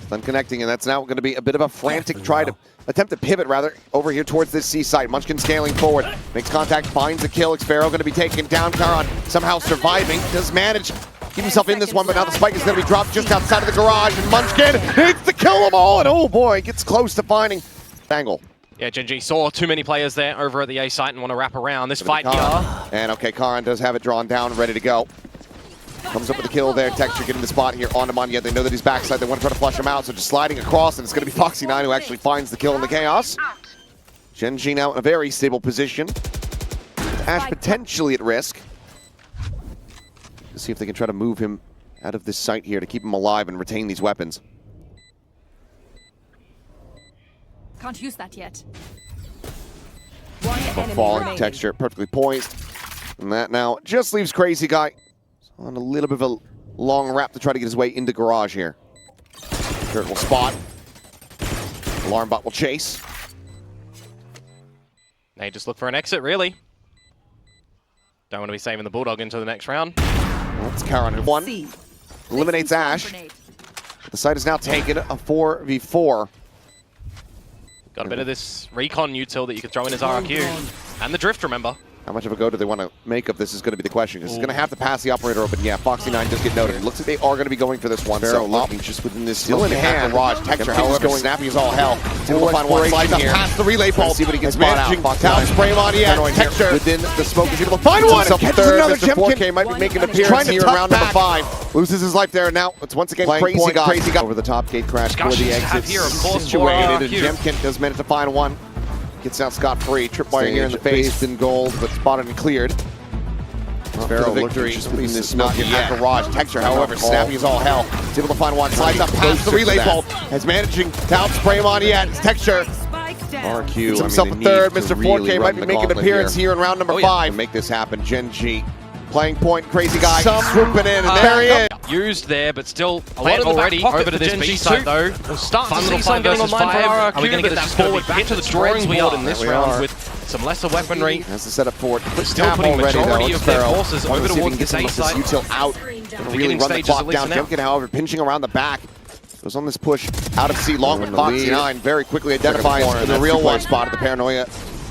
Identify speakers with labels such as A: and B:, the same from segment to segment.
A: Unconnecting, and that's now going to be a bit of a frantic attempt to pivot, rather, over here towards this C site. Munchkin scaling forward, makes contact, finds a kill. Xfero going to be taken down. Charon somehow surviving, does manage keep himself in this one, but now the spike is going to be dropped just outside of the garage, and Munchkin hits to kill them all, and oh boy, gets close to finding Bangle.
B: Yeah, Gen.G saw too many players there over at the A site and want to wrap around. This fight here.
A: And okay, Charon does have it drawn down, ready to go. Comes up with a kill there. Texture getting the spot here on Monyet. They know that he's backside. They want to try to flush him out, so just sliding across, and it's going to be Foxy9 who actually finds the kill in the chaos. Gen.G now in a very stable position. Ash potentially at risk. Let's see if they can try to move him out of this site here to keep him alive and retain these weapons.
C: Can't use that yet.
A: Falling Texture perfectly poised. And that now just leaves Crazy Guy on a little bit of a long wrap to try to get his way into garage here. Turret will spot. Alarm bot will chase.
B: They just look for an exit, really. Don't want to be saving the Bulldog into the next round.
A: Well, it's Charon who won. Eliminates Ash. The site is now taken, a 4v4.
B: Got a bit of this recon util that you could throw in as RRQ. And the drift, remember.
A: How much of a go do they want to make of this is going to be the question, because it's going to have to pass the operator open. Yeah, Foxy9 does get noted. It looks like they are going to be going for this one. So looking just within this still in hand. Garage. Texture, however, going snappy as all hell. Able to find one, slides up past the relay bolt. See what he gets managing. Down spray on Texture within the smoke is able to find one. Catches another Jemkin. Might be making an appearance here in round number 5. Loses his life there. Now it's once again Crazy Guy over the top gate crash for the exit situated. And Jemkin does manage to find one. Gets out scot-free. Tripwire here in the face. In gold, but spotted and cleared. Xfero victory. Just in this smoke in that garage. Texture, however, snappy as all hell. He's able to find one. Slides up past the relay bolt. Has managing to outspray him on yet. It's RRQ. Gets himself a third. Mr. 4K might be making an appearance here in round number 5. To make this happen, Gen.G playing point. Crazy Guy swooping in, and there he is.
B: Used there, but still a lot already over to this B site though. We'll start to see some getting online for RRQ. Are we going to get that forward back to the drawing board in this round with some lesser weaponry?
A: Has to set up for it.
B: Still putting majority of their forces over towards this A site.
A: Util out. Really run the clock down. Jemkin, however, pinching around the back. Goes on this push out of C long with Foxy9. Very quickly identifies the real one spot of the paranoia.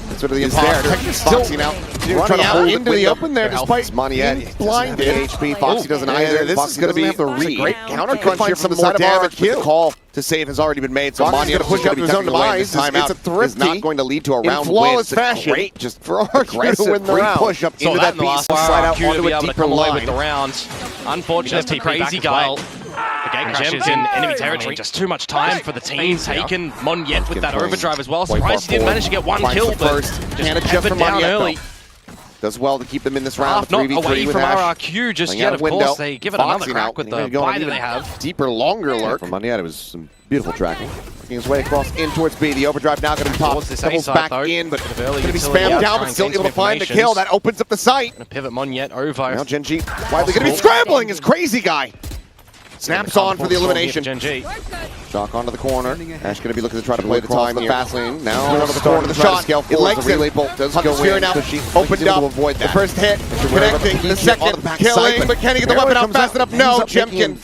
A: That's sort of the imposter. Still now running out into the open there despite being blinded. HP. Foxy doesn't either. This is going to be a great counter crunch here from the side of RRQ. The call to save has already been made, so Monyet going to push up to his own demise. It's a thrifty. Is not going to lead to a round win. It's a great, just for RRQ to win the round. Push up into that beast and slide out onto a deeper line.
B: With the round. Unfortunate for Crazy Guy. The gate crashes in enemy territory. Just too much time for the team taken. Monyet with that overdrive as well. Surprised he didn't manage to get one kill, but just peppered down early.
A: Does well to keep them in this round.
B: Not away from RRQ just yet, of course. They give it another crack with the buy that they have.
A: Deeper, longer lurk. From Monyet, it was some beautiful tracking. Working his way across in towards B. The overdrive now going to be popped. Doubles back in, but going to be spammed down, but still able to find the kill. That opens up the site.
B: Going to pivot Monyet over.
A: Now Gen.G widely going to be scrambling as Crazy Guy. Snaps on for the elimination. Shock onto the corner. Ash going to be looking to try to play the time here. Fast lane. Now onto the corner of the shot. It likes it. Does go in. Now opened up. The first hit. Connecting. The second. Killing. But can he get the weapon out fast enough? No. Jemkin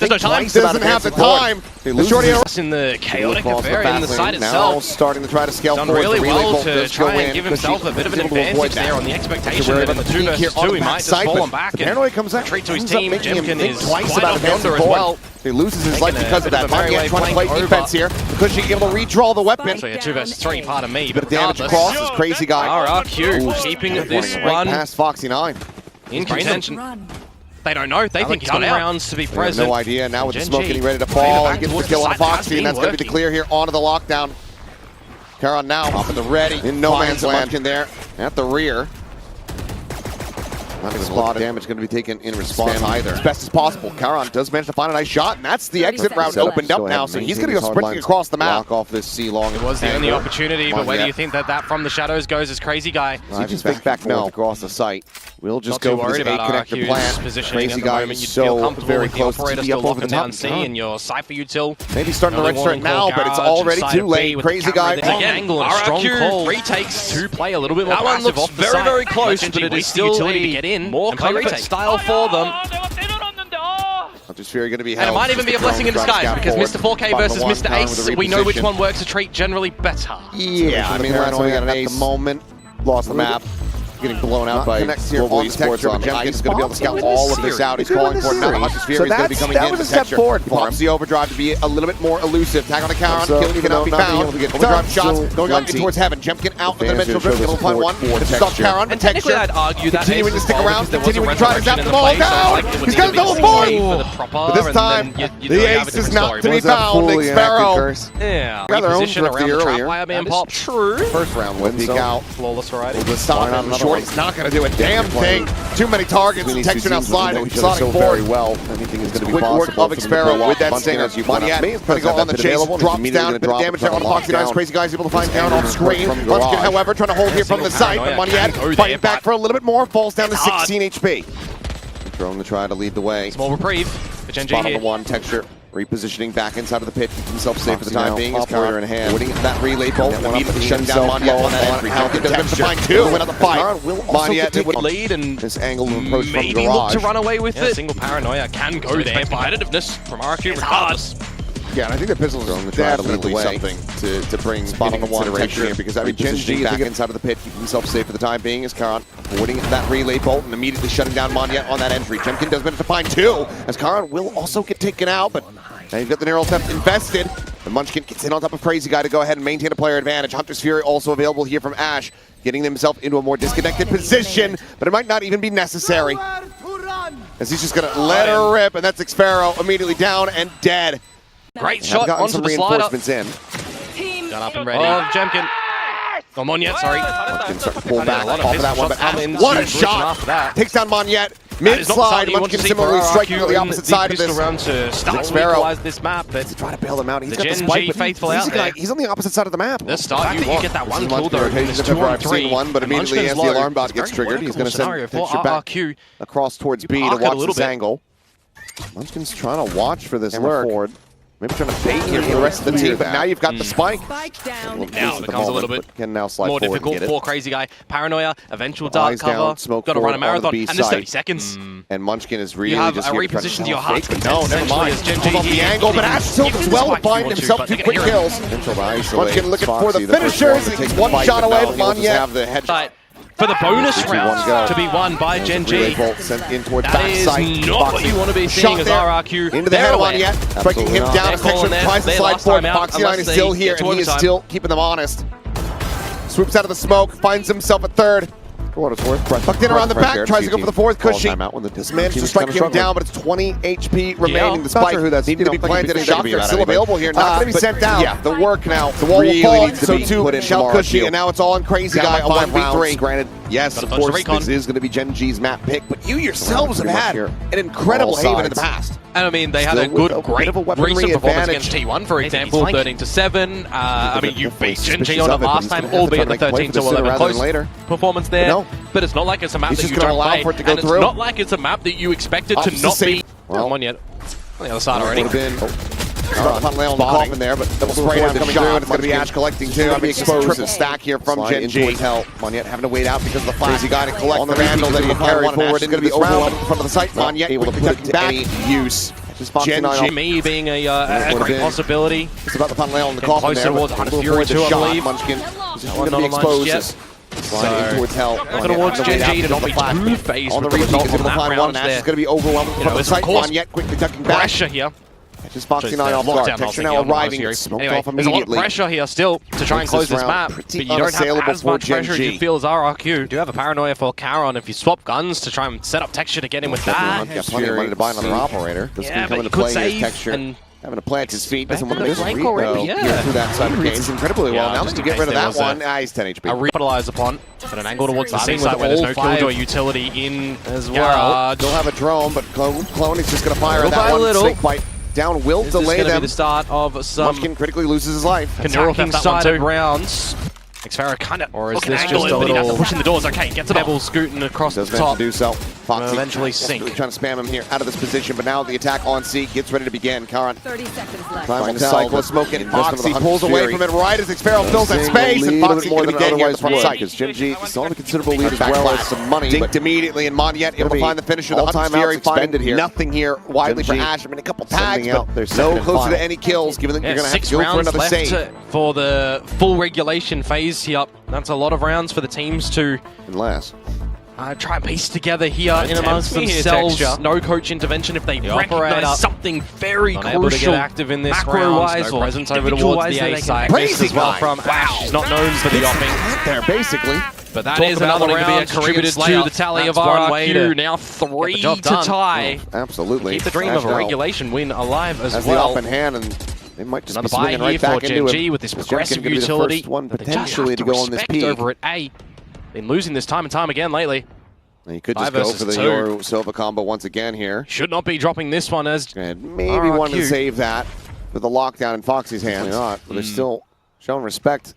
A: doesn't have the time. The shorty
B: in the chaotic affair in the site itself.
A: Now starting to try to scale forward.
B: Done really well to try and give himself a bit of an advantage there on the expectation that in the 2 versus 2 he might just fall on back and retreat to his team. Jemkin is quite on yonder as well.
A: He loses his life because of that. Monyet trying to play defense here. Because she able to redraw the weapon.
B: Actually, a 2 versus 3 part of me.
A: Bit of damage across this Crazy Guy.
B: RRQ keeping this one
A: past Foxy9.
B: In contention. They don't know. They think he's got rounds to be present.
A: No idea. Now with the smoke getting ready to fall, he gets the kill on Foxy, and that's going to be the clear here onto the lockdown. Charon now off in the ready. In no man's land there at the rear. Not a lot of damage going to be taken in response either. As best as possible. Charon does manage to find a nice shot, and that's the exit route opened up now, so he's going to go sprinting across the map. Lock off this C-long.
B: It was the only opportunity, but where do you think that from the shadows goes as Crazy Guy?
A: He just back now across the site. We'll just go for this A-connector plan. Crazy Guy is so very close to the up over the top.
B: And your Cypher util.
A: Maybe starting to register it now, but it's already too late. Crazy Guy.
B: Angle and strong call. Retakes to play a little bit more passive off the site. That one looks very, very close, but it is still utility to get in. More play retake style for them.
A: Hunter's Fury going to be
B: And
A: held.
B: it might even be a blessing in disguise, because Mr. 4K versus Mr. Ace, we know which one works a treat generally better.
A: Yeah, I mean, Paranoia only got an ace. At the moment, lost the map. Getting blown out by Global Esports on Jemkin is going to be able to scout all of this out. He's calling for it now. The Hunter's Fury is going to be coming in. That was a step forward for him. Pops the overdrive to be a little bit more elusive. Tag on the Charon, kill cannot be found. Overdrive shots going up towards heaven. Jemkin out of the dimensional drift. Going to find one. Stop Charon.
B: And technically, I'd argue that
A: continuing to stick around, continuing to try to zap the ball down. He's got a double forward. But this time, the ace is not to be found. Xpero.
B: Yeah, reposition around the trap wire being popped. True.
A: First round win. Peek out.
B: Flawless variety.
A: The stop on short. He's not going to do a damn thing. Too many targets. Texture now sliding. Sonic forward. Well, anything is going to be possible. Quick work of Xpero with that stinger. Moneyette going to go on the chase. Drops down. Bit of damage there on Foxy 9's Crazy Guys able to find down off screen. Munchkin, however, trying to hold here from the side. But Moneyette fighting back for a little bit more. Falls down to 16 HP. Drone to try to lead the way.
B: Small reprieve for Gen G
A: Spot on
B: here.
A: the one. Texture. Repositioning back inside of the pit, keep himself safe for the time being. His operator in hand. Winning that relay bolt, immediately shutting down Moneyette on that entry. Falcon does to find two, win out the fight. Moneyette
B: would lead and
A: this angle of approach from
B: maybe
A: garage.
B: look to run away with it. Single Paranoia can go there. Competitiveness from RRQ regardless.
A: Yeah, and I think the pistol's definitely something to bring spot on the one texture here, because I mean, Gen G back inside of the pit, keep himself safe for the time being. Is Charon winning that relay bolt and immediately shutting down Moneyette on that entry. Jemkin does manage to find two, as Charon will also get taken out, but now you've got the Neural Theft invested. The Munchkin gets in on top of Crazy Guy to go ahead and maintain a player advantage. Hunter's Fury also available here from Ash, getting himself into a more disconnected position, but it might not even be necessary, as he's just going to let her rip, and that's Xpero immediately down and dead.
B: Great shot onto the
A: reinforcements
B: slider.
A: In.
B: Got up and ready. Oh, Jemkin. Oh, Moneyette, sorry.
A: Munchkin starting to pull back off of that one, but
B: Ash,
A: what a shot! Takes down Moneyette. Mid-slide, Munchkin similarly striking to the opposite side of this.
B: Around to start to
A: Xpero
B: equalize this map, but
A: to try to bail him out. He's
B: the
A: got the
B: Gen
A: spike,
B: G
A: but
B: faithful out there.
A: he's on the opposite side of the map.
B: The start you get that one kill though. It's 2 on 3.
A: One, but immediately as the alarm bot gets triggered, he's going to send Texture back across towards B to watch this angle. Munchkin's trying to watch for this lurk. Maybe trying to bait here for the rest of the team, but now you've got the spike.
C: Down.
B: Now it becomes a little bit
A: can now slide
B: more difficult for Crazy Guy. Paranoia, eventual dark cover. Got to run a marathon, and there's 30 seconds.
A: And Munchkin is really
B: you have
A: just
B: a reposition to your heart.
A: No, never mind. Hold up the angle, but Ash still does well to find himself 2 quick kills. Munchkin looking for the finishers. He's one shot away from Moneyette. Have the headshot.
B: For the bonus round to be won by Gen G.
A: Sent in towards
B: that is not what you want to be seeing as RRQ.
A: Into the head of Moneyette, striking him down. Texture tries to slide forward. Foxy 9 is still here, and he is still keeping them honest. Swoops out of the smoke, finds himself a third. For what it's worth, tucked in around the back, tries to go for the fourth cushy. Managed to strike him down, but it's 20 HP remaining. The spike needing to be planted, and shots are still available here. Not going to be sent down. Yeah, the work now. The wall will fall, so too shall Cushy, and now it's all on Crazy Guy. A 1v3. Granted, yes, of course, this is going to be Gen G's map pick, but you yourselves have had an incredible haven in the past.
B: And I mean, they had a great recent performance against T1, for example, 13-7. I mean, you beat Gen G on it last time, albeit the 13-11 close performance there. But it's not like it's a map that you don't play, and it's not like it's a map that you expected to not be. Well, on yet. On the other side already.
A: On the coffin there, but double spray down coming through, and it's going to be Ash collecting too. I mean, it's a triple stack here from Gen G. Moneyette having to wait out because of the flash. Crazy Guy to collect the Vandal that he carried forward. It's going to be overwhelmed in front of the site. Moneyette able to put it to any use.
B: Gen G, me being a great possibility.
A: It's about the Panleon on the coffin there.
B: Closer towards Fury 2, I believe.
A: Munchkin is going to be exposed. Sliding towards hell.
B: Towards Gen G to not be too phased
A: on the
B: with the result
A: retake. He's able to find one, and Ash is going to be overwhelmed from the site. Moneyette quickly ducking back.
B: Pressure here.
A: Just Foxy 9 off guard. Texture now arriving. Smoked off immediately.
B: There's a lot of pressure here still to try and close this map, but you don't have as much pressure as you feel as RRQ. You do have a Paranoia for Charon if you swap guns to try and set up Texture to get in with that.
A: Got plenty of money to buy another operator. This can come into play as Texture. Having to plant his feet, doesn't want to miss a read though. Yeah, through that side of the game. He's incredibly well. Now to get rid of that one, he's 10 HP.
B: A repitalize upon, but an angle towards the same side where there's no Killjoy utility in as well.
A: They'll have a drone, but Clone is just going to fire that one. Snake bite down will delay them.
B: The start of some
A: Munchkin critically loses his life.
B: Can Neural Theft side rounds. Xfera kind of,
D: or is this just a little
B: pushing the doors? Okay, gets it
D: pebble
B: off.
D: scooting across the
A: Does
D: top?
A: do so. Foxy
B: eventually sink.
A: trying to spam him here out of this position, but now the attack on C gets ready to begin. Karan
C: 30 seconds left.
A: trying to cycle a smoke in. Foxy pulls away from it right as Xfera fills that space, and Foxy going to be dead here at the front side. Because Genji still have a considerable lead as well as some money. Dinked immediately, and Monyet able to find the finisher. The Hunt's Fury finding here. Nothing here widely for Ash. I mean, a couple tags, but no closer to any kills, given that you're going to have to go for another save.
B: For the full regulation phase here. That's a lot of rounds for the teams to try and piece together here in amongst themselves. No coach intervention if they recognize something very crucial.
D: To get active in this
B: macro-wise,
D: round. No presence over towards the A side.
A: Crazy
D: as well from Ash. He's not known for the offing.
A: There, basically.
D: But that is another round contributed to the tally of RRQ. Now 3 to tie.
A: Absolutely.
D: Keep the dream of a regulation win alive as
A: well.
D: well.
A: The up in hand, and they might just
D: another
A: be swinging right back into him.
B: with this progressive utility.
A: One potentially to go on this peak.
B: Over at A. Been losing this time and time again lately.
A: And he could just go for the Yoru Silva combo once again here.
B: Should not be dropping this one as
A: maybe wanted to save that with the lockdown in Foxy's hands. Not, but they're still showing respect.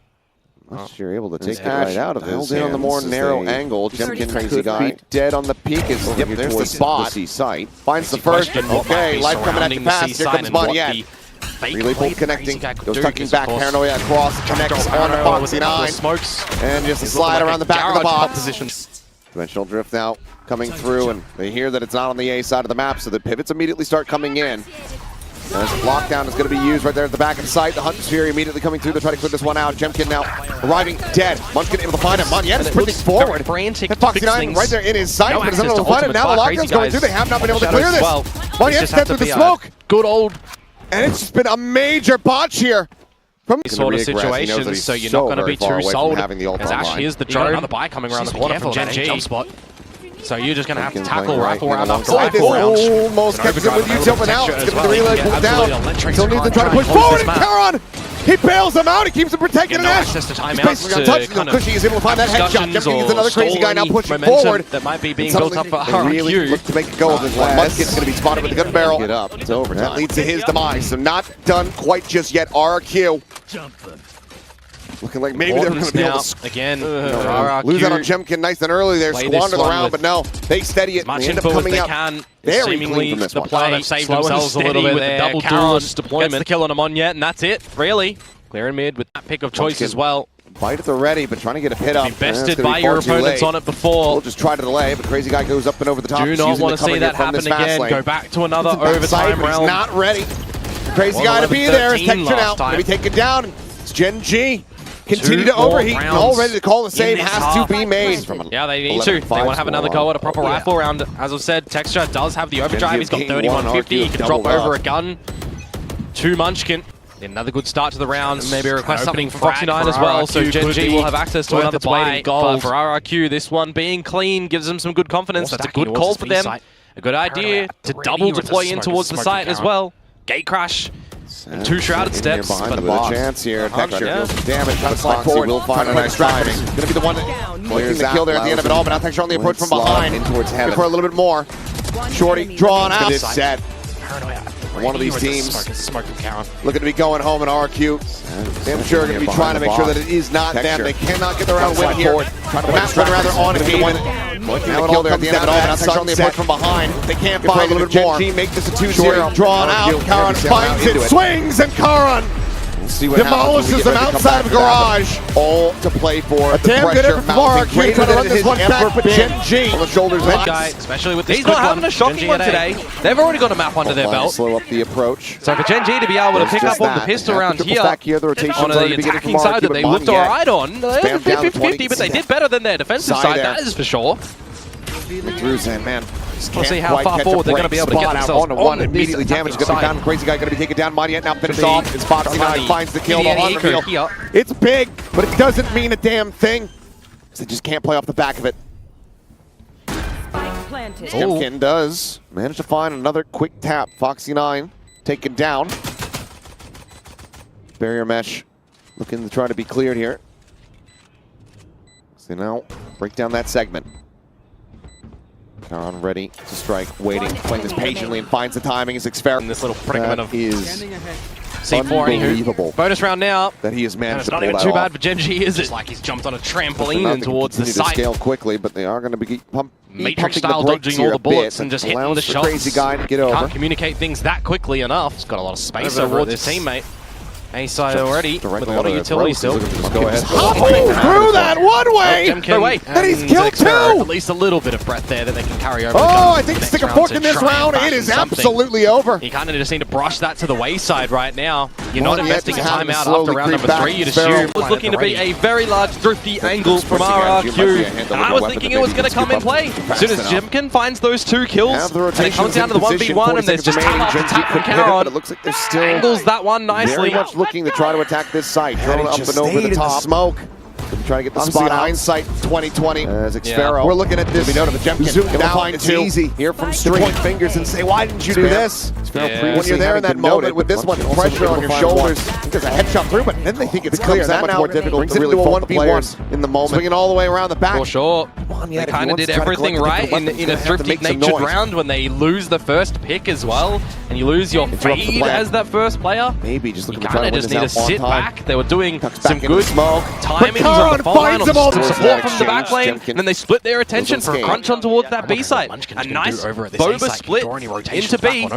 A: You're able to take that right out of his hands. On the more narrow angle. Jemkin could be dead on the peak. Yep, there's the spot. Sight. Finds the first. Okay, life coming at the pass. Here comes Monyet. Really bolt connecting. Goes tucking back. Paranoia across. Connects on to Foxy 9. And just a slide around the back of the box. Dimensional drift now coming through, and they hear that it's not on the A side of the map, so the pivots immediately start coming in. As lockdown is going to be used right there at the back of the site. The Hunt's Fury immediately coming through. They're trying to clear this one out. Jemkin now arriving dead. Munchkin able to find him. Monyet is sprinting forward.
B: Frantic.
A: Foxy 9 right there in his sight, but is unable to find him. Now the lockdown's going through. They have not been able to clear this. Monyet's dead through the smoke.
B: Good old.
A: And it's just been a major botch here. From
B: these sort of situations, so you're not going to be too sold. As Ash here's the drone. Another buy coming around the corner from Genji. Jump spot. So you're just going to have to tackle rifle round after rifle round.
A: Almost catches him with util, but now it's going to be the relay pulled down. Still needs to try to push forward, and Karan! He bails him out, he keeps him protected, and Ash! He's basically untouched. Cushy is able to find that headshot. Jemkin is another crazy guy now pushing forward.
B: That might be being built up for RRQ.
A: Really look to make a go of this one. Munskin's going to be spotted with the gun barrel. Get up. It's over. That leads to his demise. So not done quite just yet. RRQ. Looking like maybe they're going to be able to
B: again.
A: Lose out on Jemkin nice and early there, squander the round, but no, they steady it. They end up coming out very clean from this one.
B: They've saved themselves a little bit with the double duelist deployment. Gets the kill on a Monyet, and that's it, really. Clear in mid with that pick of choice as well.
A: Bite at the ready, but trying to get a hit up.
B: Be bested by your opponents on it before.
A: We'll just try to delay, but crazy guy goes up and over the top.
B: Do not want to see that happen again. Go back to another overtime round.
A: He's not ready. Crazy guy to be there. His texture now. Going to be taken down. It's Genji. Continue to overheat, and all ready to call the save has to be made.
B: Yeah, they need to. They want to have another go at a proper rifle round. As I've said, Texture does have the overdrive. He's got 3150. He can drop over a gun to Munchkin. Another good start to the round. Maybe a request something for Foxy 9 as well. So Genji will have access to another buy goal for RRQ. This one being clean gives them some good confidence. That's a good call for them. A good idea to double deploy in towards the site as well. Gate crash. And 2 shrouded steps,
A: but a chance here. Texture damage. Trying to slide forward. Will find a nice time. Going to be the one making the kill there at the end of it all, but now Texture on the approach from behind. In towards heaven. For a little bit more. Shorty drawn out. This set. One of these teams looking to be going home in RRQ. Damn sure going to be trying to make sure that it is not them. They cannot get the round win here. The match run rather on and even. Now it all comes down to that. Texture on the approach from behind. They can't find a little bit more. Make this a 2-0. Drawn out. Karan finds it. Swings and Karan demolishes them outside of the garage. All to play for. A damn good effort from RRQ trying to run this one back, but Genji on the shoulders of
B: guy, especially with this. He's not having a shocking one today. They've already got a map under their belt.
A: Slow up the approach.
B: So for Genji to be able to pick up on the pistol round here on the attacking side that they looked alright on, they're 50-50, but they did better than their defensive side, that is for sure.
A: Man.
B: We'll see how far forward they're going to be able to get themselves
A: on immediately damage. Going to be found. Crazy guy going to be taken down. Monyet now finished off. It's Foxy 9 finds the kill. On reveal. It's big, but it doesn't mean a damn thing. They just can't play off the back of it. Jemkin does manage to find another quick tap. Foxy 9 taken down. Barrier mesh looking to try to be cleared here. So now break down that segment. Karan ready to strike, waiting, playing this patiently, and finds the timing as Xfera.
B: In this little predicament of
A: is
B: C4
A: unbelievable
B: bonus round now.
A: that he has
B: And
A: managed
B: it's
A: to
B: not
A: pull
B: even
A: that
B: too
A: off.
B: bad for Genji, is it? Like he's jumped on a trampoline and towards the
A: To
B: site.
A: scale quickly, but they are going to be
B: Matrix style dodging all the bullets and just hitting the shots.
A: Crazy guy to get over.
B: Can't communicate things that quickly enough. He's got a lot of space
D: Over
B: towards
D: this
B: his teammate. A-side already, with a lot of utility still.
A: Just go ahead.
B: Through
A: that one way!
B: And
A: he's killed two!
B: At least a little bit of breath there that they can carry over.
A: Oh, I think stick a fork in this round. It is absolutely over.
B: You kind of just need to brush that to the wayside right now. You're not
A: Mon
B: investing a
A: Yet having to
B: timeout after
A: slowly
B: round
A: creep
B: number
A: back.
B: 3, you'd
A: Sparrow
B: assume.
D: It was looking to be a very large thrifty angle from RRQ, and I was thinking it was going to come in play. As soon as Jimkin finds those 2 kills, and it comes down to the 1v1, and there's just attack from Caron.
A: It looks like there's still
D: Angles that one
A: very
D: nicely.
A: much looking to try to attack this site. Thrown up and over the top. Smoke. Try to get the spot. Hindsight 2020. As Xfero. We're looking at this. We know the Jemkin. Zoomed out. It's easy. Here from Street. Point fingers and say, why didn't you do this? When you're there in that moment with this much pressure on your shoulders, there's a headshot through, but then they think it's clear. That much more difficult to really fault the players in the moment. Swinging all the way around the back.
D: For sure. They kind of did everything right in a thrifty-natured round when they lose the first pick as well, and you lose your fade as that first player.
A: Maybe just looking
D: You
A: to try
D: kind
A: to
D: of just need to sit back. They were doing some
A: into
D: good
A: smoke.
D: timings on the far line, on some support from the back lane,
A: Jemkin.
D: and then they split their attention for a crunch on towards that B site. A nice Boba split into B.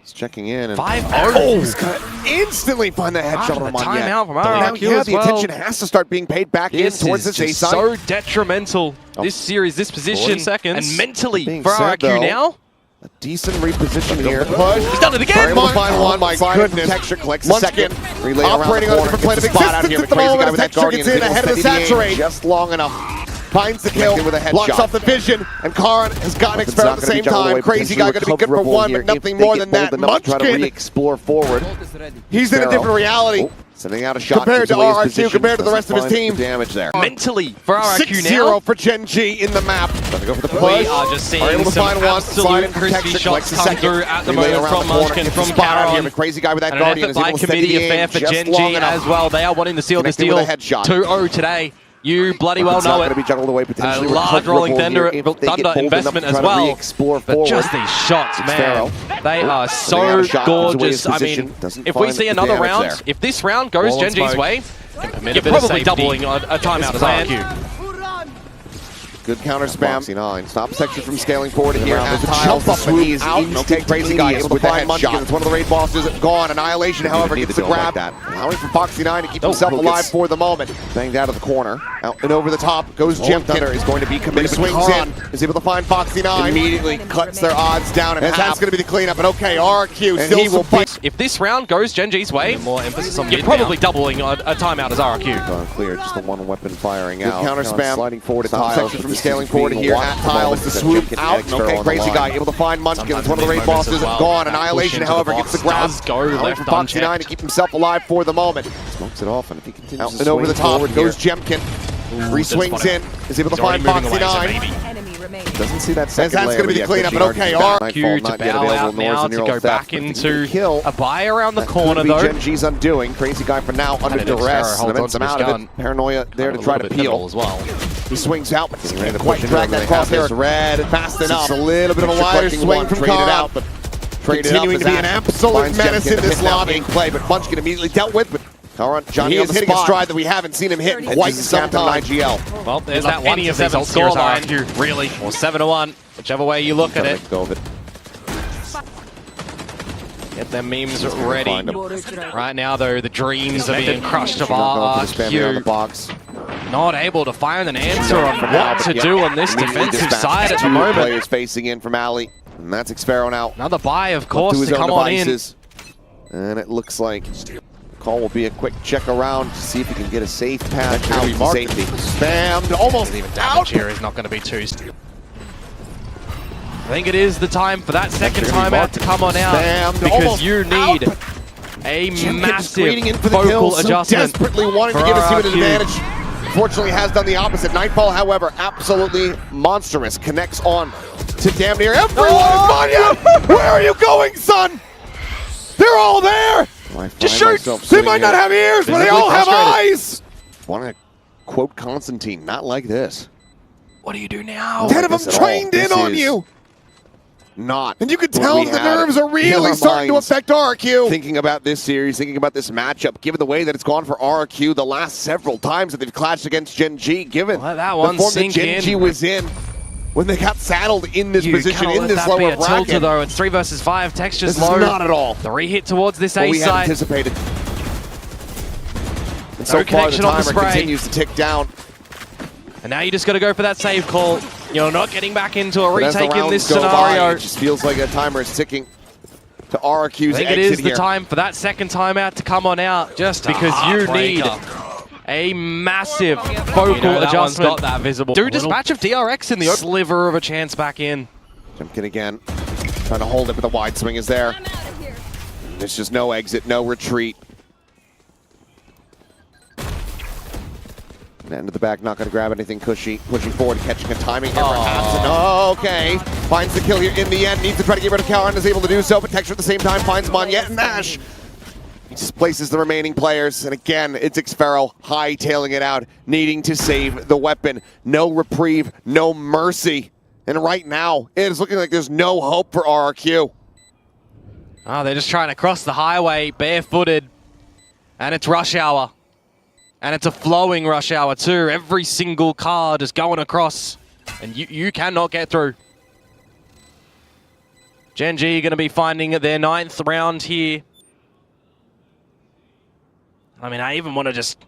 A: He's checking in. And
D: 5-0.
A: He's gonna instantly find the headshot on
D: the
A: Mon Yet.
D: timeout from
A: Now,
D: RRQ
A: yeah,
D: as
A: the
D: well.
A: attention has to start being paid back in
D: This
A: towards
D: is
A: this A
D: just
A: side.
D: so detrimental. This series, this
B: 40
D: position,
B: seconds.
D: and mentally
A: Being
D: for
A: said,
D: RRQ
A: though,
D: now.
A: A decent reposition here. Push.
D: He's done it again.
A: Are able to find one.
E: my
A: Goodness.
E: goodness.
A: Collects the second. Relay
E: Operating
A: around
E: on
A: the
E: a different
A: corner.
E: plane of
A: Gets the spot out
E: existence
A: here.
E: at the
A: Crazy
E: moment
A: guy
E: as
A: with that
E: Texture
A: Guardian
E: gets
A: is
E: in
A: able
E: ahead
A: to
E: of the
A: steady the aim
E: saturate.
A: just long enough.
E: Finds the kill,
A: Connected with a headshot.
E: blocks off the vision, and Karan has gotten
A: It's
E: Xfero
A: not
E: at the
A: gonna be
E: same
A: juggled away,
E: time. Crazy guy going to be good for
A: recoverable
E: one,
A: here
E: but nothing
A: if they
E: more
A: get
E: than that.
A: bold enough to try to
E: Munchkin,
A: re-explore forward.
E: he's in a
A: Xfero.
E: different reality.
A: Oh, sending out a shot.
E: Compared to
A: gives away his
E: RRQ,
A: position,
E: compared to the rest of his
A: doesn't
E: team.
A: find the damage there.
D: Mentally for RRQ
E: 6-0
D: now.
E: for Gen G in the map.
A: Go for the
D: We
A: push.
D: are just
E: Are able
D: seeing
E: to
D: some
E: find one. Slide
D: absolute
E: in
D: crispy
E: protection,
D: shots
E: collects the
D: come
E: second.
D: through at the
A: Relay
D: moment
A: around
D: from
A: the corner.
D: Munchkin,
A: Gets
D: from
A: the spot out here.
D: Caron.
A: The crazy guy with that
D: And an
A: Guardian
D: effort
A: is able
D: by
A: to steady
D: committee
A: the
D: affair
A: aim
D: for
A: just
D: Gen
A: long
D: G
A: enough.
D: as well. They are wanting to seal this
A: Connecting
D: deal.
A: with a headshot.
D: 2-0 today. You bloody well
A: It's not
D: know
A: going to
D: it.
A: be juggled away potentially.
D: A large rolling
A: recoverable
D: thunder,
A: here if they get
D: thunder
A: bold enough
D: investment
A: to
D: as
A: try to
D: well.
A: re-explore
D: But
A: forward.
D: just these shots, man, they are
A: Sending out
D: so
A: a shot, gives away
D: gorgeous.
A: his
D: I
A: position,
D: mean,
A: doesn't
D: if we
A: find
D: see
A: the
D: another
A: damage
D: round,
A: there.
D: if this round goes
B: Wall and
D: Gen G's
B: smoke.
D: way,
B: Permit
D: you're
B: a bit of
D: probably
B: safety.
D: doubling a timeout as
B: plan.
D: RRQ.
A: Good counter spam. Stops Texture from scaling forward here.
E: Around
A: At
E: the
A: tiles,
E: jump up,
A: swoop
E: and he is
A: out. Crazy guy able to find Munchkin. It's one of the raid bosses. Gone. Annihilation, however, gets the grab. Allowing for Foxy 9 to keep himself alive for the moment. Banged out of the corner. Out and over the top goes Jemkin. Is going to be committed. Swings in. Is able to find Foxy 9. Immediately cuts their odds down. And that's going to be the cleanup. And okay, RRQ
D: And
E: still
D: he will
E: fight.
D: If this round goes Gen G's way,
B: More emphasis on
D: you're
B: mid
D: probably
B: now.
D: doubling a timeout as RRQ.
A: Gone clear. Just the one weapon firing
E: Good
A: out.
E: counter spam.
A: Sliding forward to
E: Stops
A: tiles.
E: Texture from
A: This is
E: scaling
A: being
E: forward here
A: watched
E: at
A: at the
E: tiles.
A: moment.
E: The
A: Jemkin
E: swoop
A: and
E: out.
A: Xfero
E: Okay,
A: on the
E: crazy
A: line.
E: guy able to find Munchkin.
B: Sometimes
E: It's one of the
B: mid
E: raid
B: moments
E: bosses.
B: as well.
E: Gone.
B: That push
E: Annihilation,
B: into the
E: however, gets the
B: box
E: grab.
B: does go
E: Allowing
B: left
E: for Foxy 9
B: unchecked.
E: to keep himself alive for the moment.
A: Smokes it off, and if he continues
E: Out
A: to
E: and over
A: swing
E: the top
A: forward
E: goes
A: here,
E: Jemkin.
B: Just
E: Re-swings
B: spotted.
E: in. Is able to
B: He's already
E: find
B: moving
E: Foxy
B: away, so
E: 9.
B: maybe.
C: Enemy remaining.
A: doesn't see that second
E: that's
A: layer
E: gonna be
A: with
E: the cleanup,
A: F15
E: but okay,
A: Nightfall
D: RRQ to
A: not yet
D: bow
A: available,
D: out
A: nor is
D: now
A: the
D: to
A: neural
D: go
A: theft,
D: back
A: but
D: into
A: kill.
D: a buy around the
A: That
D: corner
A: could be
D: though.
A: Gen G's undoing. Crazy guy for now under
B: And then
A: duress.
B: Xfero holds
A: Limits him
B: onto
A: out
B: his
A: of it.
B: gun.
A: Paranoia there to try to peel.
B: as well.
E: He swings out, but
A: Getting
E: can't
A: ready to
E: quite
A: push
E: drag
A: into
E: that
A: it.
E: cross
A: They have
E: there
A: this
E: red fast enough.
A: It's a little bit of a wider
E: Collecting
A: swing
E: one,
A: from
E: traded
A: Karan.
E: out, but continuing to be an absolute menace in this lobby. Play, but Munchkin immediately dealt with. But
A: Karan,
E: he
A: Johnny on
E: is
A: the
E: hitting a
A: spot.
E: stride that we haven't seen him hit in quite some time.
A: IGL.
B: Well, there's
D: Love
B: that 1
D: any
B: to
D: of these
B: 7
D: scoreline,
B: scoreline.
D: really, or 7-1, whichever way you look at
A: Gotta
D: it.
A: let go of it.
D: Get them memes
A: Find
D: ready.
A: him.
D: Right now, though, the dreams are being crushed of
A: Going for the spam here on the
D: RRQ.
A: box.
D: Not able to find an answer on what to do on this
A: Immediately
D: defensive
A: dispatched
D: side at the
A: two
D: moment.
A: Players facing in from Ali, and that's Xfero now.
D: Another buy, of
A: Up
D: course,
A: his
D: to
A: own
D: come on in.
A: devices. And it looks like call will be a quick check around to see if he can get a safe path out to safety.
E: Spammed, almost
B: Even
E: out.
B: damage here is not going to be too.
D: I think it is the time for that second timeout to come on out
E: Spammed,
D: because
E: almost
D: you
E: out.
D: need a
E: Jemkin's waiting in
D: massive
E: for the kill,
D: vocal
E: so
D: adjustment.
E: desperately wanting to
D: for
E: give his team an
D: RRQ.
E: advantage. Fortunately, has done the opposite. Nightfall, however, absolutely monstrous. Connects on to damn near everyone. Manya, where are you going, son? They're all there.
D: Just shoot.
E: They might not have ears, but they all have eyes.
A: Want to quote Constantine, not like this.
D: What do you do now?
E: 10 of them
A: this at all.
E: trained in
A: This
E: on
A: is
E: you. not. And you can tell the nerves are really starting to affect RRQ. Thinking about this series, thinking about this matchup, given the way that it's gone for RRQ the last several times that they've clashed against Gen G, given
B: that one
E: the form that
B: sink
E: Gen G was in when they got saddled in this position, in this lower bracket.
B: Tilter, though. It's 3 versus 5. Texture's low.
E: Not at all.
B: 3 hit towards this A
E: we had
B: side.
E: anticipated. And so far the timer continues to tick down.
B: And now you just got to go for that save call. You're not getting back into a retake in this scenario.
E: It just feels like a timer is ticking to RRQ's exit.
B: I think it is the time for that second timeout to come on out, just because you need a massive focal adjustment. Got that visible. Do dispatch of DRX in the sliver of a chance back in.
E: Jumpkin again, trying to hold it, but the wide swing is there. There's just no exit, no retreat. End of the back, not going to grab anything cushy. Pushing forward, catching a timing here perhaps. And okay, finds the kill here in the end. Needs to try to get rid of Calran, is able to do so, but Texture at the same time finds Monyet and Nash. He displaces the remaining players, and again, it's Xfero hightailing it out, needing to save the weapon. No reprieve, no mercy. And right now, it is looking like there's no hope for RRQ.
B: Oh, they're just trying to cross the highway barefooted, and it's rush hour. And it's a flowing rush hour too. Every single car just going across, and you cannot get through. Gen G going to be finding their 9th round here. I mean, I even want to just,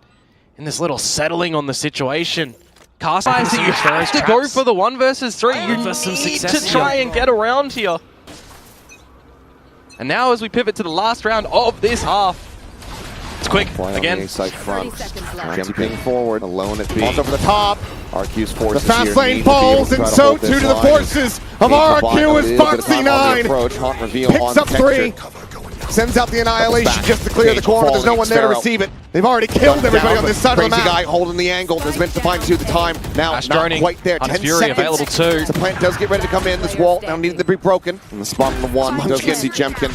B: in this little settling on the situation, cast that you have to go for the 1 versus 3. You need to try and get around here. And now as we pivot to the last round of this half, it's quick again.
E: Jumping forward, alone at B. Over the top. RRQ's forces the fast lane falls, and so too to the forces of RRQ is Vct9. Picks up 3. Sends out the Annihilation just to clear the corner. There's no one there to receive it. They've already killed everybody on this side of the map. Crazy guy holding the angle. Is meant to find 2 at the time. Now, not quite there. 10
B: Fury
E: seconds.
B: Available too.
E: The plant does get ready to come in. This wall now needed to be broken. And the spot on the 1 does get see Jemkin.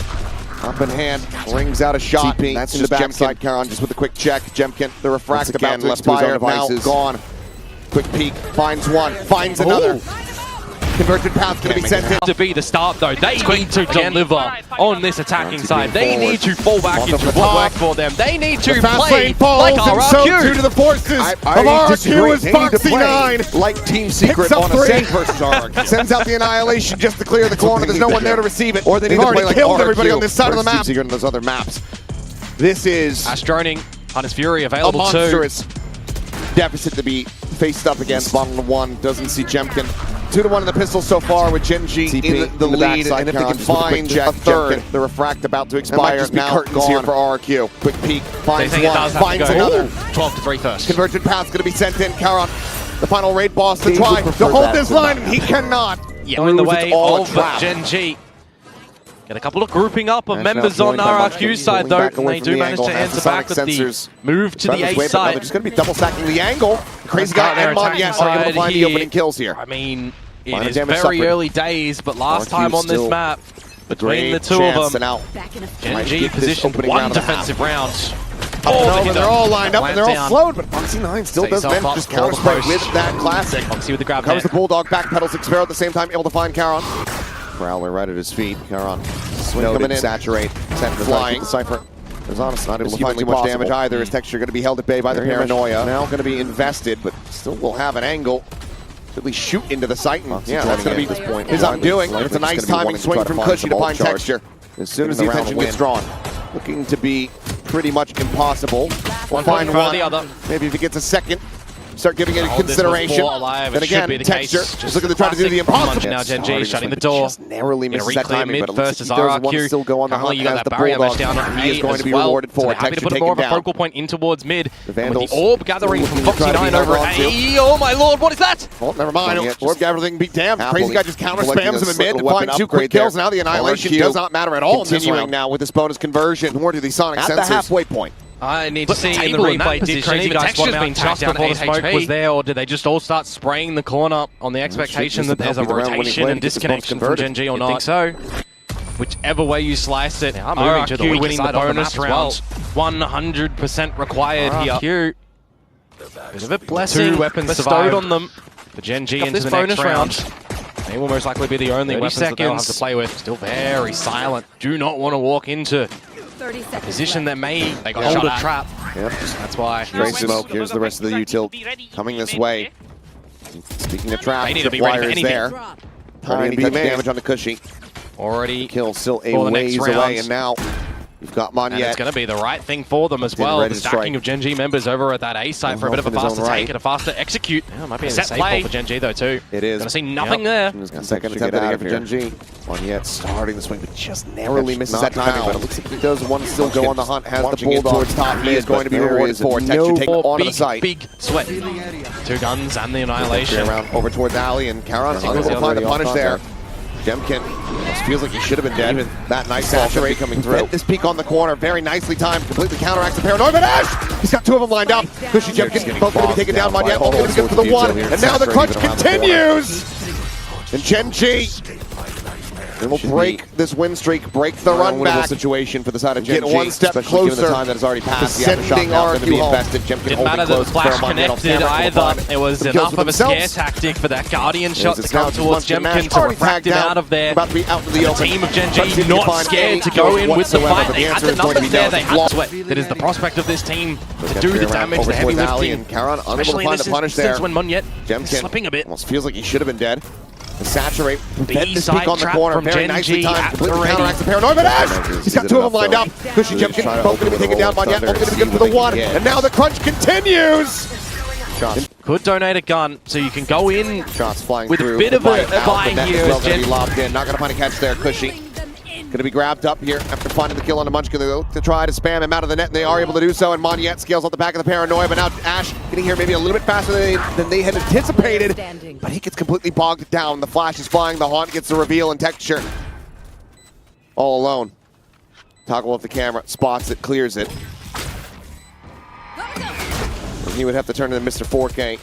E: Up in hand, rings out a shot. CP, that's just the backside. Karan just with a quick check. Jemkin, the refract about to expire, now gone. Quick peek, finds 1, finds another. Converted path going to be sent in.
B: To be the start though, they need to deliver on this attacking side. They need to fall back into what worked for them. They need to play like RRQ.
E: Due to the forces of RRQ is Vct9. Like Team Secret on a set versus RRQ. Sends out the Annihilation just to clear the corner. There's no one there to receive it. Or they've already killed everybody on this side of the map. Secret on those other maps. This is
B: Astroning, Hunter's Fury available
E: a monstrous deficit to be faced up against. Bottom of 1 doesn't see Jemkin. 2-1 in the pistol so far with Gen G in the lead, and if they can find a third, the refract about to expire. Now curtains here for RRQ. Quick peek, finds 1, finds another.
B: 12 to 3 first.
E: Convergent path's going to be sent in. Karan, the final raid boss, to try to hold this line, and he cannot.
B: Yeah, in the way of Gen G. Get a couple of grouping up of members on RRQ's side though, and they do manage to answer back with the move to the A side.
E: They're just going to be double stacking the angle. Crazy guy and Monyet are able to find the opening kills here.
B: I mean, it is very early days, but last time on this map, between the two of them, Gen G positioned 1 defensive round.
E: They're all lined up and they're all slowed, but Vct9 still does manage to just counter spray with that classic.
B: Foxy with the grab.
E: Covers the Bulldog, backpedals Xfero at the same time, able to find Karan. Prowler right at his feet. Karan swing coming in. Saturate. Sent flying. The Cypher is honestly not able to find too much damage either. His Texture going to be held at bay by the Paranoia. Now going to be invested, but still will have an angle. At least shoot into the sight. Yeah, that's going to be this point. His undoing. It's a nice timing swing from Cushy to find Texture. As soon as the attention gets drawn. Looking to be pretty much impossible. We'll find one. Maybe if he gets a second. Start giving it a consideration. Then again, Texture is looking to try to do the impossible.
B: Now Gen G shutting the door.
E: Just narrowly misses that timing,
B: mid
E: but
B: versus
E: RRQ still go on the hunt as the Bulldog. He is going to be rewarded for it.
B: Happy to put more of a focal point in towards mid.
E: The Vandals.
B: With the orb gathering from Vct9 over at A. Oh my lord, what is that?
E: Oh, never mind. Orb gathering beat damn. Crazy guy just counter spams him in mid to find 2 quick kills. Now the Annihilation does not matter at all in this round. Now with this bonus conversion. More to the Sonic sensors. At the halfway point.
B: I need to see in the replay, did Crazy Guy swap out just before the smoke was there, or did they just all start spraying the corner on the expectation that there's a rotation and disconnection from Gen G or not? I think so. Whichever way you slice it, RRQ winning the bonus round. 100% required here. Bit of a blessing bestowed on them. For Gen G into the next round.
D: They will most likely be the only weapons that they'll have to play with. Still very silent. Do not want to walk into
C: 30
D: a
C: seconds
D: position that may
B: They got
D: hold
B: shot
D: a trap.
E: Yep.
D: That's why.
E: Great smoke. Here's the rest of the util coming this way. Speaking of trap,
B: They need to be ready for
E: Tripwire is
B: anything.
E: there. Tiny touch damage on the Cushy.
D: Already
E: Kill still a
D: for the next
E: ways away,
D: round.
E: and now we've got
B: And it's
E: Monyet.
B: going to be the right thing for them as well.
E: ready
B: The
E: to
B: stacking
E: strike.
B: of Gen G members over at that A site for a bit of a
E: in his own
B: faster
E: right.
B: take and a faster execute.
D: Yeah, might be a
B: Set
D: safe
B: play
D: call for Gen G though too.
E: It is.
B: Gonna see nothing there.
E: Second attempt at it for Gen G. Monyet starting the swing, but just narrowly misses that timing. But it looks like he does want to still go on the hunt. Has the bulldog towards top. He is going to be rewarded for it. Texture take onto the site.
B: Big sweat. Two guns and the annihilation.
E: Around over towards Ali, and Karon unable to find the punish there. Jemkin feels like he should have been dead. That nice saturate coming through. This peek on the corner, very nicely timed, completely counteracts the paranoid, but Ash! He's got two of them lined up. Cushy Jemkin, both going to be taken down. Monyet only going to get for the one, and now the crunch continues! And Gen G will break this win streak, break the run back. Situation for the side of Gen G. Get one step closer. Given the time that has already passed.
B: Sending
E: RRQ home.
B: Didn't matter that the flash connected either. It was enough of a scare tactic for that Guardian shot to come towards Jemkin to refract him out of there.
E: About to be out in the open.
B: Team of Gen G not scared to go in with the fight. They had the numbers there. They had sweat. That is the prospect of this team to do the damage, the heavy lifting. Especially in this instance when Monyet is slipping a bit.
E: Almost feels like he should have been dead. The saturate, this
B: side
E: peek on the
B: trap
E: corner,
B: from
E: very
B: Gen
E: nicely
B: G
E: timed,
B: at
E: completely
B: the
E: counteracts the paranoid, but Ash! He's got two of them lined up. Cushy Jemkin, both going to be taken down. Monyet, both going to be good for the one, and now the crunch continues!
D: Could donate a gun, so you can go in
E: Shots flying
D: with
E: through.
D: a bit of a buy here.
E: Well, going to be lobbed in, not going to find a catch there. Cushy going to be grabbed up here after finding the kill on the Munchkin. They look to try to spam him out of the net, and they are able to do so, and Monyet scales on the back of the paranoia, but now Ash getting here maybe a little bit faster than they had anticipated, but he gets completely bogged down. The flash is flying, the haunt gets the reveal, and Texture all alone. Toggle off the camera, spots it, clears it. And he would have to turn into Mr. 4K if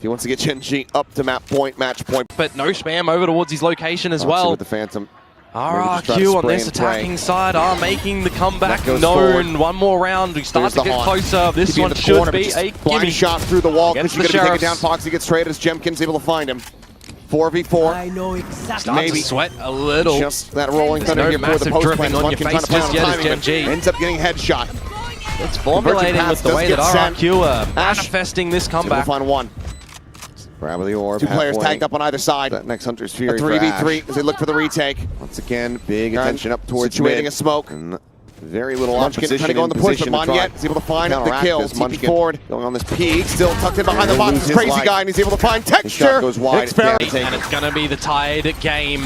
E: he wants to get Gen G up to match point.
D: But no spam over towards his location as well.
E: With the Phantom.
D: RRQ on this attacking side are making the comeback known. One more round. We start to get closer. This one should be a
E: blind shot through the wall. Cushy going to take it down. Foxy gets traded as Jemkin's able to find him. 4v4.
D: I know exactly. Maybe sweat a little.
E: Just that rolling thunder here for the post plan.
D: On your face just yet as Gen G.
E: Ends up getting headshot.
D: It's formulating with the way that RRQ are manifesting this comeback.
E: We'll find one. Grab the orb. Two players tagged up on either side. That next Hunter's Fury. A 3v3 as they look for the retake. Once again, big attention up towards situating a smoke. And very little opposition. Trying to go on the push, but Monyet is able to find the kill. TP forward, going on this peak. Still tucked in behind the box. This crazy guy, and he's able to find Texture.
B: Goes wide. And it's going to be the tied game.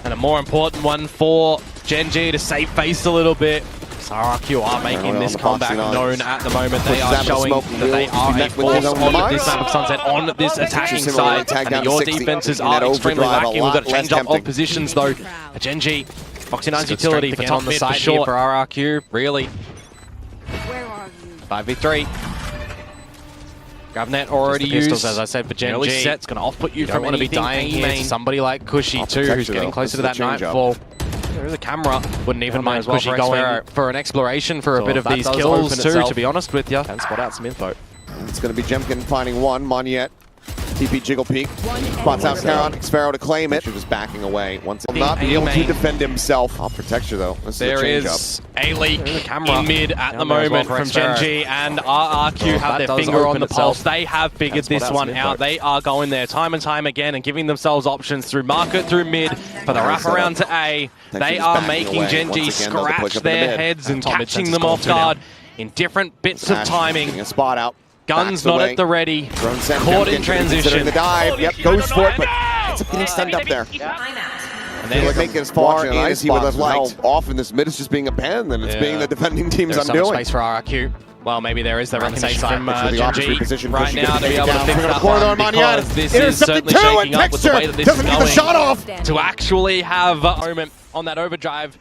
B: And a more important one for Gen G to save face a little bit. RRQ are making this comeback known at the moment. They are showing that they are a force on this map of Sunset, on this attacking side. And your defenses are extremely lacking. We've got to change up of positions though. A Gen G, Foxy 9's utility for top mid for sure.
D: For RRQ, really.
C: Where are you?
D: 5v3. GravNet already used.
B: Pistols, as I said, for Gen
D: Early
B: G.
D: set's going to off-put you
B: Don't
D: from
B: want to be
D: anything
B: dying here to somebody like Cushy too, who's getting closer to that nightfall.
D: There is a camera.
B: Wouldn't even mind Cushy going for an exploration for a bit of these kills too, to be honest with you.
D: And spot out some info.
E: It's going to be Jemkin finding one. Monyet. TP Jiggle Peek. Spots out Karon. Xfero to claim it. Just backing away. Once will not be able to defend himself. I'll protect you though.
B: There is a leak in mid at the moment from Gen G, and RRQ have their finger on the pulse. They have figured this one out. They are going there time and time again and giving themselves options through market, through mid, for the wraparound to A. They are making Gen G scratch their heads and catching them off guard in different bits of timing.
E: A spot out.
B: Guns not at the ready, caught in transition.
E: The dive, yep, goes for it, but ends up getting stunned up there. And then they make it as far in as he would have liked. Often this mid is just being abandoned, and it's being the defending team's undoing.
B: There's some space for RRQ. Well, maybe there is the recognition from Gen G right
E: Push
B: now to be able to fix that
E: corridor
B: one, because this is certainly shaking up with the way that this is going.
E: The shot off.
B: To actually have a moment on that overdrive.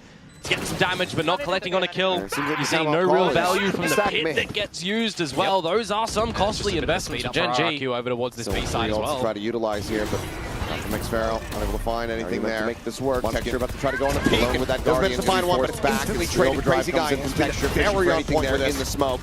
B: Getting some damage, but not collecting on a kill. You see no real value from the pit that gets used as well. Those are some costly investments for Gen G over towards this B side as well.
E: Try to utilize here, but not from Xfero. Unable to find anything there. To make this work. Texture about to try to go on the peak. With that Guardian to find one, but it's instantly traded. Crazy guy in Texture. Very on point in the smoke.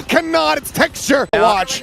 F: but cannot. It's Texture. Watch.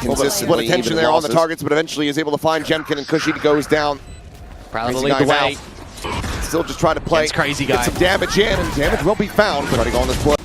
A: Consistent attention there on the targets, but eventually is able to find Jemkin, and Kushi goes down.
D: Proud to
A: Crazy
D: lead the
A: guy's
D: way.
A: out. Still just trying to play.
B: Against Crazy
A: Get
B: Guy.
A: some damage in, and damage will be found. Trying to go on this push.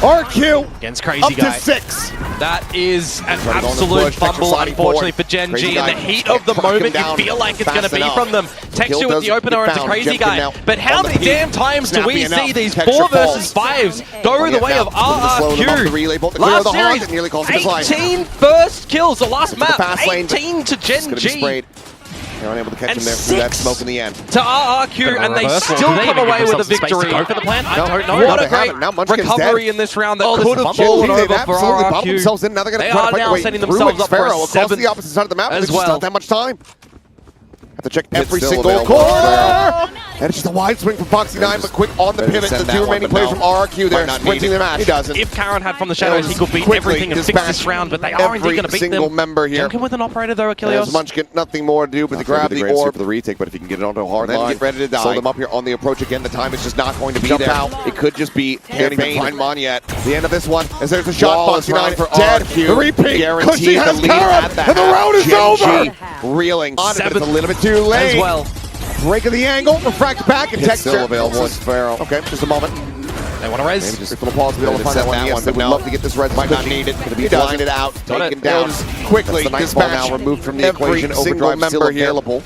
F: RQ
B: Against Crazy
F: up
B: Guy.
F: to 6.
D: That is an
A: Trying to go on the
D: absolute
A: push. Texture
D: fumble,
A: sliding
D: unfortunately,
A: forward.
D: for Gen
A: Crazy
D: G. In
A: Guy
D: the heat of the
A: can't crack him
D: moment, you
A: down
D: feel like it's going to
A: fast
D: be
A: enough.
D: from them. Texture
A: Kill
D: with
A: does
D: the opener
A: get
D: into
A: found.
D: Crazy
A: Jemkin
D: Guy.
A: now
D: But how
A: on the
D: many
A: peak.
D: damn times do we
A: Snappy enough.
D: see these
A: Texture
D: 4 versus
A: falls.
D: 5s go the way of
A: Slow them up the
D: RRQ?
A: relay, bolt the clear
D: Last
A: the hard,
D: series,
A: and nearly calls it his line.
D: 18 first kills, the last
A: the
D: map,
A: fast lane, but
D: 18 to
A: It's going
D: Gen
A: to be
D: G.
A: sprayed.
E: They're unable to catch
D: And
E: him there through that
D: 6
E: smoke in the end.
D: to RRQ, and they
B: reverse, or
D: still
B: do they
D: come
B: even give
D: away with a
B: themselves space to
D: victory.
B: go for the plant? I
E: No.
B: don't know.
E: What
D: What
E: they
D: a great
E: haven't. Now Munchkin's
D: recovery
E: dead.
D: in this round that
E: Oh,
D: could have
E: Gen G,
D: fallen
E: they've
D: over for
E: absolutely bottled
D: RRQ.
E: themselves in. Now they're going
D: They
E: to try
D: are
E: to fight
D: now
E: their way
D: setting
E: through
D: themselves up for a
E: Xfero across
D: 7th
E: the opposite side of the map.
D: as
E: They just don't
D: well.
E: have that much time. Have to check every
A: still
E: single
A: available.
E: corner. And it's just a wide swing from Foxy9, but quick on the pivot. The
A: send
E: two
A: that
E: remaining
A: one, but
E: players
A: no.
E: from RRQ there
A: Might not
E: sprinting
A: need
E: the
A: it.
E: match. He doesn't.
B: If Karan had from the shadows, he could beat
E: Quickly
B: everything and fix this
E: dispatch
B: round, but they are indeed going to beat
E: single
B: them.
E: member here.
B: Junkin with an operator though,
E: There's
B: Achilles.
E: Munchkin, nothing more to do but to grab the orb
A: for the retake, but if you can get it onto a hard
E: and then
A: line,
E: get ready to die.
A: slow them up here on the approach again. The time is just not going to be
E: Jump
A: there.
E: out.
A: It could just be
E: Can't even find Mon yet. The end of this one, as there's a
A: Flawless
E: shot.
A: round
E: Foxy9
A: for
E: dead.
A: RRQ.
E: The repeat.
A: Guaranteed
E: Cushing
A: the
E: has
A: lead
E: Karan,
A: at the
E: and the
A: half.
E: round is
A: Gen
E: over.
A: G reeling on it, but it's a
D: Seventh
A: little bit too late.
D: as well.
E: Break of the angle, refract back, and
A: It's
E: texture.
A: still available. It's Pharaoh.
E: Okay, just a moment.
B: They want to res.
E: Maybe just little pause to be able to find that one. Yes, they would love to get this red.
A: Might not need it.
E: He blinded out,
B: Got
E: taken
B: it.
E: down quickly.
A: That's the Nightfall
E: Dispatch
A: now removed from the
E: every
A: equation.
E: single
A: Overdrive still
E: member here.
A: available.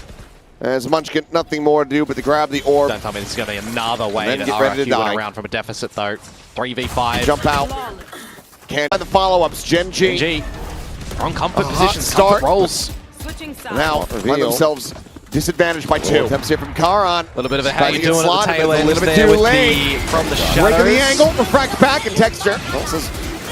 E: As Munchkin, nothing more to do but to grab the orb.
B: Don't tell me this is going to be another way
E: then
B: that
E: get ready to
B: RRQ
E: die.
B: went around from a deficit though. 3v5.
E: Jump out. Can't find the follow-ups. Gen G.
B: G. Wrong comfort
E: A hot
B: positions,
E: start.
B: comfort rolls.
C: Switching sides.
E: Now
A: Reveal.
E: find themselves disadvantaged by 2. Attempts here from Karan.
B: A little bit of a how
E: Trying
B: you
E: to get
B: doing at the
E: slotted,
B: tail
E: but it's
B: end
E: a little bit
B: there
E: too
B: with
E: late.
B: from the shadows.
E: Break of the angle, refract back and texture.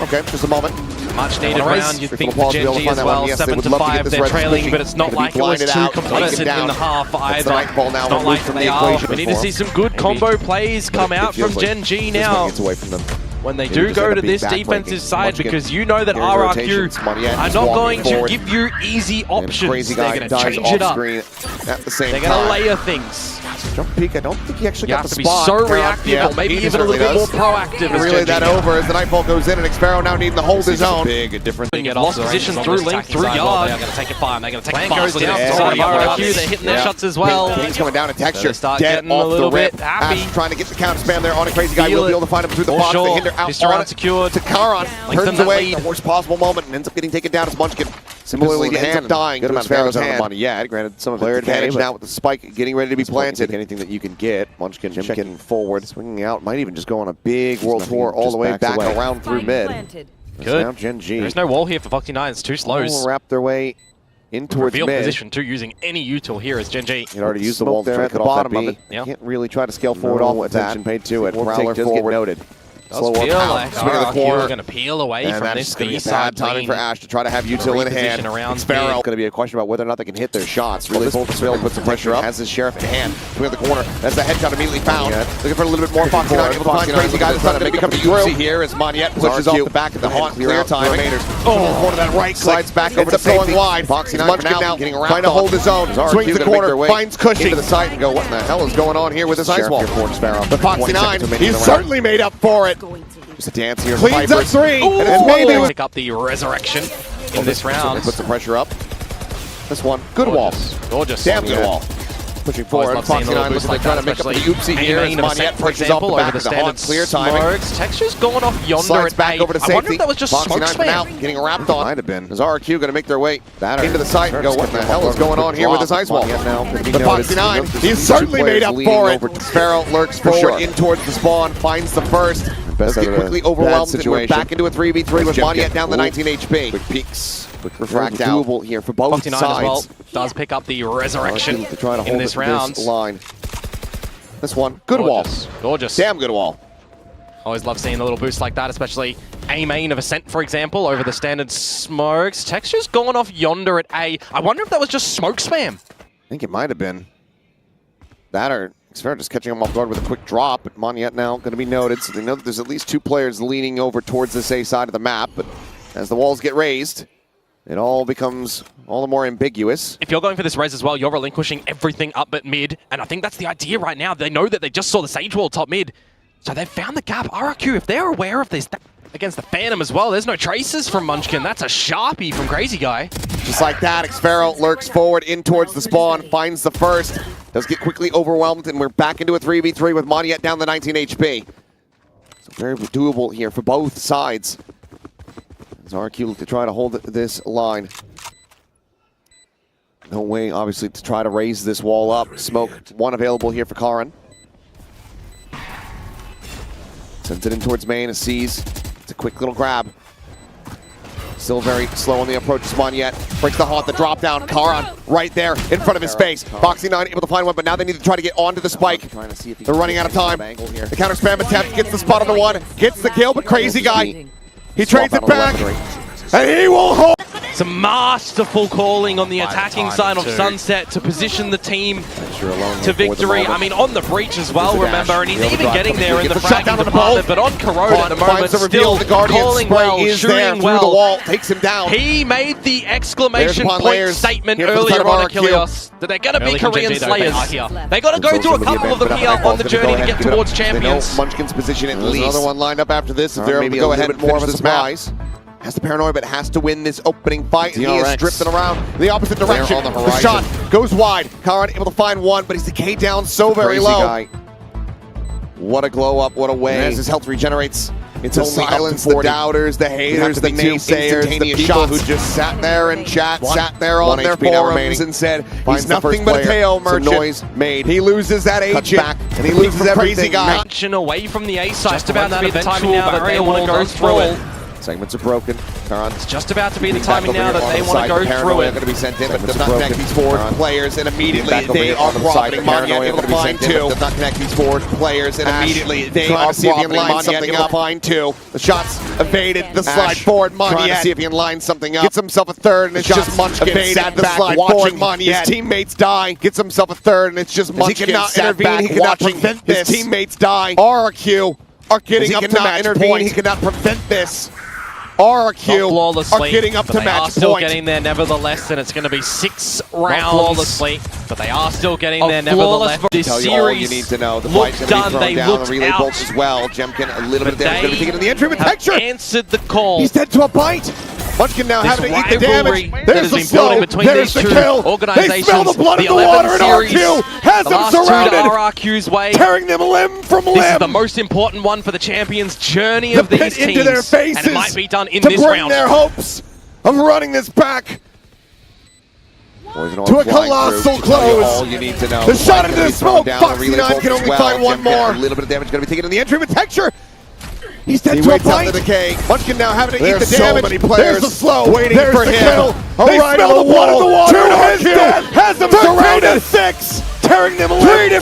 E: Okay, just a moment.
B: Much needed round, you'd think
E: Pause
B: for
E: to be able
B: Gen
E: to
B: G
E: find
B: as
E: that one.
B: well.
E: Yes, they
B: 7
E: would
B: to
E: love to get
B: 5,
E: this
B: they're
E: red
B: trailing,
E: pushing.
B: but it's not
E: Gonna be
B: like it was
E: blinded
B: too
E: out,
B: complacent
E: taken down.
B: in the half
E: That's
B: either.
E: the Nightfall now
B: It's not
E: removed
B: like
E: from
B: they
E: the
B: are.
E: equation
B: We need to
E: before.
B: see some good combo plays come
A: It
B: out
A: feels
B: from
A: like
B: Gen G
A: this one
B: now.
A: gets away from them.
B: When they
A: Maybe
B: do
A: just
B: go
A: end
B: to
A: up being
B: this defensive
A: backbreaking.
B: side,
A: Munchkin
B: because you know that
A: carries
B: RRQ
A: rotations. Moneyette
B: are
A: is
B: not
A: walking
B: going to
A: forward.
B: give you easy options.
E: Crazy
B: They're
E: guy
B: going to
E: dies
B: change it
E: off
B: up.
E: screen at the same
B: They're
E: time.
B: going to layer things.
E: Jump peek. I don't think he actually
B: You
E: got
B: have
E: the
B: to be
E: spot.
B: so
E: Karan,
B: reactive,
E: yeah,
B: or maybe
E: he
B: even a little bit
E: certainly
B: more
E: does.
B: proactive. as
E: Relay
B: Gen G
E: that
B: now.
E: over as the Nightfall goes in, and Xfero now needing to hold his own.
A: Big, a different thing.
B: Get lost position through link, through yard. They're going to take it far. They're going to take it
D: Plan
B: fast.
D: goes down.
B: Outside of
E: Yeah.
B: RRQ, they're hitting their shots as well.
E: He's coming down to texture.
B: So they start
E: Dead
B: getting a
E: off
B: little
E: the rip.
B: bit happy.
E: Ash trying to get the counter spam there on a crazy guy.
B: Feel
E: We'll be
B: it.
E: able to find him through the
B: For
E: box.
B: sure.
E: The hinder out
B: Mr.
E: on it
B: Unsecured.
E: to Karan.
B: Lengthen
E: Turns
B: that
E: away
B: lead.
E: the worst possible moment and ends up getting taken down as Munchkin. Similarly,
A: Good
E: ends up dying.
A: Good
E: to
A: amount of damage
E: Xfero's
A: on the
E: hand.
A: money. Yeah, granted, some of
E: Player
A: it's decay,
E: advantage
A: but
E: now with the spike getting ready to be planted.
A: Anything that you can get. Munchkin
E: Jim
A: checking
E: getting
A: forward, swinging out. Might even just go on a big world
E: Nothing,
A: tour all
E: just
A: the way
E: backs
A: back
E: away.
A: around through
C: Spike
A: mid.
C: planted.
B: Good.
A: Now Gen G
B: There's no wall here for Vct. It's too slows.
A: will wrap their way in towards
B: Reveal
A: mid.
B: position too, using any util here as Gen G.
A: He'd already used the
E: Smoke
A: wall to
E: there
A: try
E: at
A: to
E: the
A: cut off
E: bottom
A: that
E: of
A: B.
E: it.
B: Yep.
A: Can't really try to scale forward off with that.
E: attention paid to it.
A: Warp
E: Prowler
A: take does
E: forward.
A: get noted.
B: Does
E: Slow
B: feel
E: up
B: like
E: swing of the
B: RRQ
E: corner.
B: are going to peel away
E: And
B: from
E: that's
B: this
E: just going to be
B: B-side
E: bad timing
B: lane.
E: for Ash to try to have util in hand.
B: Reposition around
E: Xfero.
A: It's going to be a question about whether or not they can hit their shots.
E: Really,
A: Really,
E: this Phil puts some pressure up. Has his sheriff in hand. Swing at the corner. That's the headshot immediately found.
A: Yeah.
E: Looking for a little bit more. Foxy9 able to find crazy guys. It's not going to become a Uzi here as Monette pushes off the back of the haunt. Clear timing. Oh, corner that right. Slides back over to going wide. Foxy9 now getting around. Trying to hold his own. Swings the corner. Finds Cushing. Into the site and go, what in the hell is going on here with this ice wall? But Foxy9, he's certainly made up for it.
C: Going to lose.
E: Just a dance here.
F: Cleans up 3.
B: Ooh,
F: And it's maybe with
B: pick up the resurrection in this round.
E: Put some pressure up. This one. Good wall.
B: Gorgeous.
E: Damn good wall. Pushing forward.
B: Always love seeing
E: Foxy9
B: little
E: looks
B: boosts
E: like trying to
B: that,
E: make up the
B: especially
E: oopsie here as
B: aiming of a set,
E: Monette
B: for
E: pushes off
B: example,
E: the back
B: over
E: of
B: the
E: the haunt.
B: standard
E: Clear timing.
B: smokes. Texture's going off yonder
E: Slides
B: at
E: back
B: 8.
E: over to safety.
B: I wonder if that was just smoke
E: Foxy9 for now,
B: spam.
E: getting wrapped on.
A: Might have been.
E: Is RRQ going to make their way
A: That
E: into the site and go, what in the hell is going on here with this ice wall?
A: Now,
E: But Foxy9, he's certainly made up for it. Sparrow lurks forward in towards the spawn, finds the first. Let's get quickly overwhelmed and we're back into a 3v3 with Monette down to 19 HP. Quick peeks. Quick refract out. Doable here for both
B: Vct as
E: sides.
B: well does pick up the resurrection
E: To try to
B: in
E: hold
B: this round.
E: this line. This one, good wall.
B: Gorgeous.
E: Damn good wall.
B: Always love seeing a little boost like that, especially A main of Ascent, for example, over the standard smokes. Texture's gone off yonder at A. I wonder if that was just smoke spam.
E: I think it might have been. That or Xfero just catching him off guard with a quick drop, but Monette now going to be noted, so they know that there's at least 2 players leaning over towards this A side of the map, but as the walls get raised, it all becomes all the more ambiguous.
B: If you're going for this res as well, you're relinquishing everything up at mid, and I think that's the idea right now. They know that they just saw the Sage Wall top mid, so they've found the gap. RRQ, if they're aware of this, against the Phantom as well, there's no traces from Munchkin. That's a Sharpie from Crazy Guy.
E: Just like that, Xfero lurks forward in towards the spawn, finds the first, does get quickly overwhelmed, and we're back into a 3v3 with Monette down to 19 HP. So very doable here for both sides. As RRQ look to try to hold this line. No way, obviously, to try to raise this wall up. Smoke, one available here for Karan. Sends it in towards main, sees. It's a quick little grab. Still very slow on the approach. Monyet breaks the haunt, the drop down. Karan right there in front of his face. Vct 9 able to find one, but now they need to try to get onto the spike. They're running out of time. The counter spam attempt gets the spot on the one, gets the kill, but Crazy Guy, he trades it back, and he will hold.
D: Some masterful calling on the attacking side of Sunset to position the team to victory. I mean, on the breach as well, remember, and he's even getting there in the fragging department, but on Corrode at the moment, still calling well, shooting well.
E: Takes him down.
D: He made the exclamation point statement earlier on Achilles that they're going to be Korean Slayers. They got to go through a couple of the PL on the journey to get towards champions.
E: Munchkin's position at least. Another one lined up after this. If they're able to go ahead and more of the surprise. Has the paranoia, but has to win this opening fight. He is drifting around in the opposite direction. The shot goes wide. Karan able to find one, but he's decayed down so very low. What a glow up, what a way. And as his health regenerates, it's to silence the doubters, the haters, the naysayers, the people who just sat there and sat there on their forums and said, he's nothing but a KO merchant. Noise made. He loses that agent, and he loses everything.
D: Action away from the A side. Just about to be the timing now that they want to go through it.
E: Segments are broken.
D: It's just about to be the timing now that they want to go through it.
E: Going to be sent in, but does not connect these forward players, and immediately they are profiting. Monyet able to find two. Does not connect these forward players, and immediately they are profiting. Monyet able to find two. The shots evaded. The slide forward. Monyet to see if he can line something up. Gets himself a third, and it's just Munchkin evaded. The slide forward. Monyet. His teammates die. Gets himself a third, and it's just Munchkin. He cannot intervene. He cannot prevent this. His teammates die. RRQ are getting up to match point. He cannot prevent this. RRQ are getting up to match point.
D: They are still getting there nevertheless, and it's going to be 6 rounds. Flawlessly, but they are still getting there nevertheless. This series
E: you need to know. The
D: looked done. They looked
E: relay
D: out.
E: bolts as well. Jemkin a little bit of damage going to be taken in the entry with texture.
D: Answered the call.
E: He's dead to a bite. Munchkin now having to eat the damage. There's the
D: slow. There's the kill.
E: They smell the blood of the water, and RRQ has them surrounded.
D: RRQ's way,
E: tearing them limb from limb.
D: This is the most important one for the champions' journey of these teams,
E: into their faces,
D: and it might be done in this round.
E: To bring their hopes of running this back to a colossal close. All you need to know. The shot into the smoke. Vct 9 can only find one more. A little bit of damage going to be taken in the entry with texture. He's dead to a bite. Munchkin now having to eat the damage. There's the slow waiting for him. Kill. They smell the blood of the water. Has them surrounded. 6, tearing them limb.